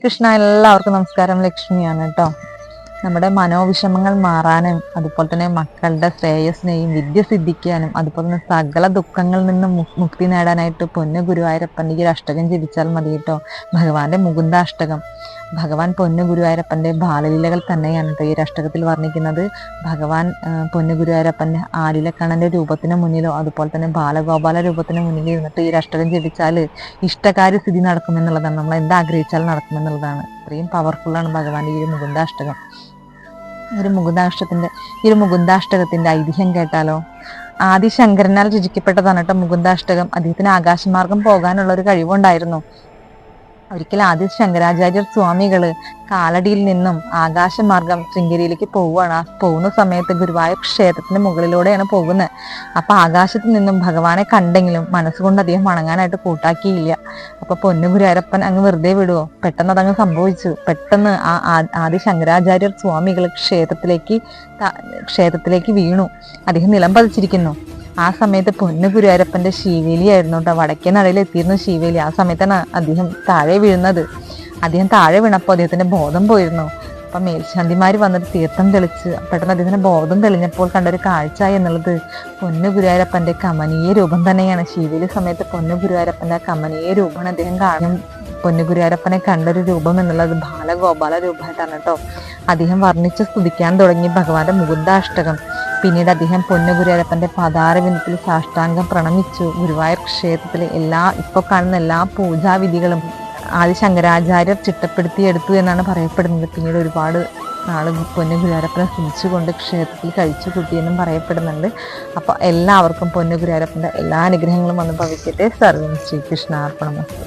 കൃഷ്ണ, എല്ലാവർക്കും നമസ്കാരം. ലക്ഷ്മിയാണ് കേട്ടോ. നമ്മുടെ മനോവിഷമങ്ങൾ മാറാനും അതുപോലെ തന്നെ മക്കളുടെ ശ്രേയസിനെയും വിദ്യ സിദ്ധിക്കാനും അതുപോലെ തന്നെ സകല ദുഃഖങ്ങളിൽ നിന്നും മുക്തി നേടാനായിട്ട് പൊന്നു ഗുരുവായൂരപ്പൻ്റെ ഈ ഒരു അഷ്ടകം ജപിച്ചാൽ മതി കേട്ടോ. ഭഗവാന്റെ മുകുന്ദാഷ്ടകം. ഭഗവാൻ പൊന്നു ഗുരുവായൂരപ്പൻ്റെ ബാലലീലകൾ തന്നെയാണ് കേട്ടോ ഈ ഒരു അഷ്ടകത്തിൽ വർണ്ണിക്കുന്നത്. ഭഗവാൻ പൊന്നു ഗുരുവായൂരപ്പൻ്റെ ആലിലക്കണ്ണൻ്റെ രൂപത്തിന് മുന്നിലോ അതുപോലെ തന്നെ ബാലഗോപാല രൂപത്തിന് മുന്നിൽ ഇരുന്നിട്ട് ഈ ഒരു അഷ്ടകം ജപിച്ചാൽ ഇഷ്ടകാര്യ സ്ഥിതി നടക്കുമെന്നുള്ളതാണ്. നമ്മൾ എന്താഗ്രഹിച്ചാൽ നടക്കുമെന്നുള്ളതാണ്. അത്രയും പവർഫുള്ളാണ് ഭഗവാന്റെ ഈ ഒരു മുകുന്ദാഷ്ടകം. ഈ ഒരു മുകുന്ദാഷ്ടകത്തിന്റെ ഐതിഹ്യം കേട്ടാലോ. ആദിശങ്കരനാൽ രചിക്കപ്പെട്ടതാണ് കേട്ടോ മുകുന്ദാഷ്ടകം. അദ്ദേഹത്തിന് ആകാശമാർഗം പോകാനുള്ള ഒരു കഴിവുണ്ടായിരുന്നു. ഒരിക്കൽ ആദ്യ ശങ്കരാചാര്യർ സ്വാമികള് കാലടിയിൽ നിന്നും ആകാശമാർഗം ശൃംഗേരിയിലേക്ക് പോവുകയാണ്. ആ പോകുന്ന സമയത്ത് ഗുരുവായൂർ ക്ഷേത്രത്തിന്റെ മുകളിലൂടെയാണ് പോകുന്നത്. അപ്പൊ ആകാശത്ത് നിന്നും ഭഗവാനെ കണ്ടെങ്കിലും മനസ്സുകൊണ്ട് അദ്ദേഹം വണങ്ങാനായിട്ട് കൂട്ടാക്കിയില്ല. അപ്പൊ പൊന്നു ഗുരുവായൂരപ്പൻ അങ്ങ് വെറുതെ വിടുവോ? പെട്ടെന്ന് അതങ്ങ് സംഭവിച്ചു. പെട്ടെന്ന് ആദ്യ ശങ്കരാചാര്യർ സ്വാമികൾ ക്ഷേത്രത്തിലേക്ക് വീണു. അദ്ദേഹം നിലം പതിച്ചിരിക്കുന്നു. ആ സമയത്ത് പൊന്നു ഗുരുവായൂരപ്പന്റെ ശീവേലിയായിരുന്നു കേട്ടോ. വടക്കേ നടയിൽ എത്തിയിരുന്നു ശീവേലി. ആ സമയത്താണ് അദ്ദേഹം താഴെ വീഴുന്നത്. അദ്ദേഹം താഴെ വീണപ്പോൾ അദ്ദേഹത്തിന്റെ ബോധം പോയിരുന്നു. അപ്പൊ മേൽശാന്തിമാര് വന്നിട്ട് തീർത്ഥം തെളിച്ച് പെട്ടെന്ന് അദ്ദേഹത്തിന്റെ ബോധം തെളിഞ്ഞപ്പോൾ കണ്ടൊരു കാഴ്ച എന്നുള്ളത് പൊന്നു ഗുരുവായൂരപ്പന്റെ കമനീയ രൂപം തന്നെയാണ്. ശീവേലി സമയത്ത് പൊന്നു ഗുരുവായൂരപ്പന്റെ കമനീയ രൂപമാണ് അദ്ദേഹം കാണും. പൊന്നു ഗുരുവായൂരപ്പനെ കണ്ടൊരു രൂപം എന്നുള്ളത് ബാലഗോപാല രൂപമായിട്ടാണ് കേട്ടോ. അദ്ദേഹം വർണ്ണിച്ച് സ്തുതിക്കാൻ തുടങ്ങി ഭഗവാന്റെ മുകുന്ദാഷ്ടകം. പിന്നീട് അദ്ദേഹം പൊന്നു ഗുരുവായൂരപ്പന്റെ പാതാരബിന്ദത്തിൽ സാഷ്ടാംഗം പ്രണമിച്ചു. ഗുരുവായൂർ ക്ഷേത്രത്തിലെ ഇപ്പോൾ കാണുന്ന എല്ലാ പൂജാവിധികളും ആദി ശങ്കരാചാര്യർ ചിട്ടപ്പെടുത്തിയെടുത്തു എന്നാണ് പറയപ്പെടുന്നത്. പിന്നീട് ഒരുപാട് നാള് പൊന്നു ഗുരുവായൂരപ്പനെ സ്തുതിച്ചുകൊണ്ട് ക്ഷേത്രത്തിൽ കഴിച്ചു കൂട്ടിയെന്നും പറയപ്പെടുന്നുണ്ട്. അപ്പോൾ എല്ലാവർക്കും പൊന്നു ഗുരുവായൂരപ്പന്റെ എല്ലാ അനുഗ്രഹങ്ങളും വന്ന് ഭവിക്കട്ടെ. സർവ്വം ശ്രീകൃഷ്ണാർപ്പണമസ്തു.